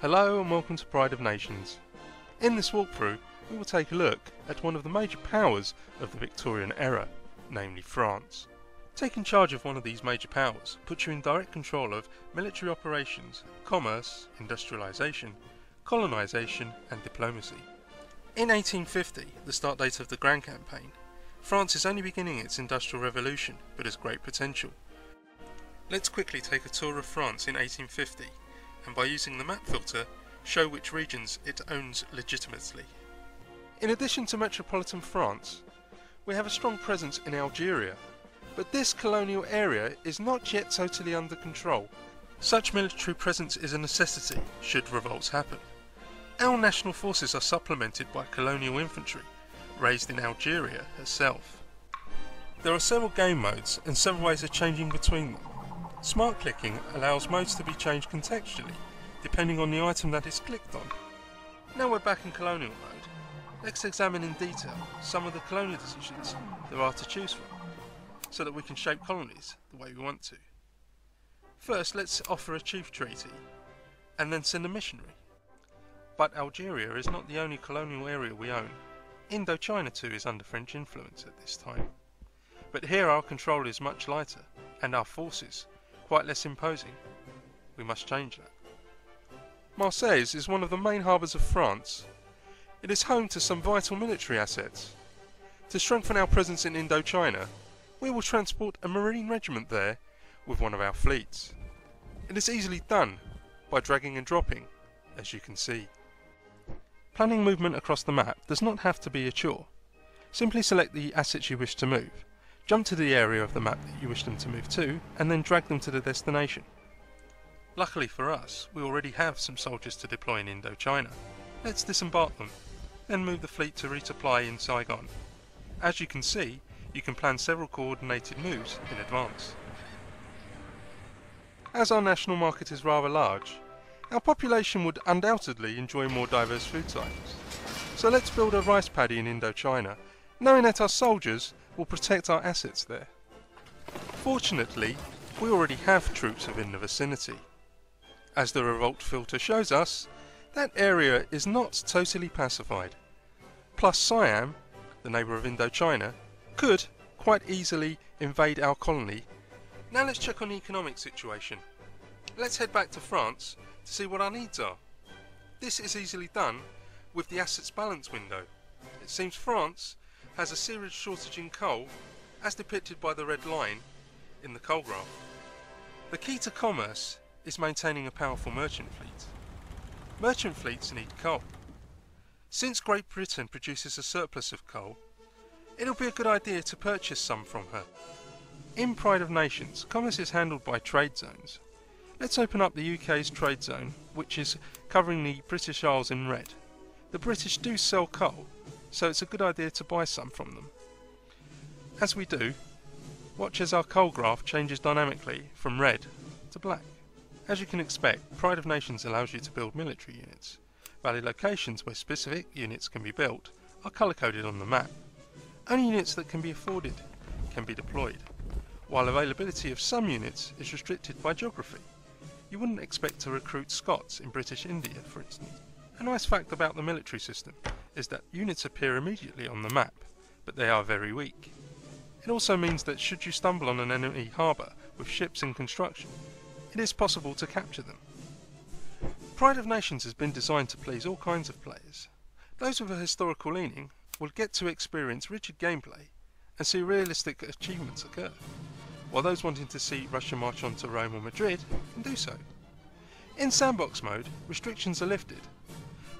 Hello and welcome to Pride of Nations. In this walkthrough we will take a look at one of the major powers of the Victorian era, namely France. Taking charge of one of these major powers puts you in direct control of military operations, commerce, industrialisation, colonisation and diplomacy. In 1850, the start date of the Grand Campaign, France is only beginning its industrial revolution but has great potential. Let's quickly take a tour of France in 1850 and by using the map filter show which regions it owns legitimately. In addition to metropolitan France, we have a strong presence in Algeria, but this colonial area is not yet totally under control. Such military presence is a necessity should revolts happen. Our national forces are supplemented by colonial infantry, raised in Algeria herself. There are several game modes and several ways of changing between them. Smart clicking allows modes to be changed contextually, depending on the item that is clicked on. Now we're back in colonial mode, let's examine in detail some of the colonial decisions there are to choose from, so that we can shape colonies the way we want to. First, let's offer a chief treaty, and then send a missionary. But Algeria is not the only colonial area we own. Indochina too is under French influence at this time. But here our control is much lighter, and our forces quite less imposing. We must change that. Marseille is one of the main harbours of France. It is home to some vital military assets. To strengthen our presence in Indochina, we will transport a marine regiment there with one of our fleets. It is easily done by dragging and dropping, as you can see. Planning movement across the map does not have to be a chore. Simply select the assets you wish to move, jump to the area of the map that you wish them to move to, and then drag them to the destination. Luckily for us, we already have some soldiers to deploy in Indochina. Let's disembark them, then move the fleet to resupply in Saigon. As you can see, you can plan several coordinated moves in advance. As our national market is rather large, our population would undoubtedly enjoy more diverse food types. So let's build a rice paddy in Indochina, knowing that our soldiers will protect our assets there. Fortunately, we already have troops within the vicinity. As the revolt filter shows us, that area is not totally pacified. Plus Siam, the neighbour of Indochina, could quite easily invade our colony. Now let's check on the economic situation. Let's head back to France to see what our needs are. This is easily done with the assets balance window. It seems France has a serious shortage in coal, as depicted by the red line in the coal graph. The key to commerce is maintaining a powerful merchant fleet. Merchant fleets need coal. Since Great Britain produces a surplus of coal, it'll be a good idea to purchase some from her. In Pride of Nations, commerce is handled by trade zones. Let's open up the UK's trade zone, which is covering the British Isles in red. The British do sell coal, so it's a good idea to buy some from them. As we do, watch as our coal graph changes dynamically from red to black. As you can expect, Pride of Nations allows you to build military units. Valid locations where specific units can be built are colour-coded on the map. Only units that can be afforded can be deployed, while availability of some units is restricted by geography. You wouldn't expect to recruit Scots in British India, for instance. A nice fact about the military system is that units appear immediately on the map, but they are very weak. It also means that should you stumble on an enemy harbour with ships in construction, it is possible to capture them. Pride of Nations has been designed to please all kinds of players. Those with a historical leaning will get to experience rigid gameplay and see realistic achievements occur, while those wanting to see Russia march on to Rome or Madrid can do so. In sandbox mode, restrictions are lifted,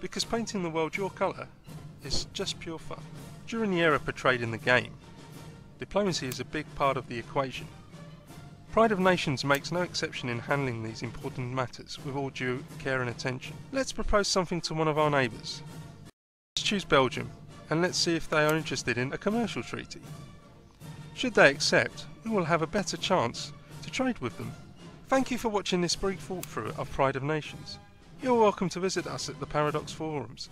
because painting the world your colour is just pure fun. During the era portrayed in the game, diplomacy is a big part of the equation. Pride of Nations makes no exception in handling these important matters with all due care and attention. Let's propose something to one of our neighbours. Let's choose Belgium, and let's see if they are interested in a commercial treaty. Should they accept, we will have a better chance to trade with them. Thank you for watching this brief walkthrough of Pride of Nations. You're welcome to visit us at the Paradox forums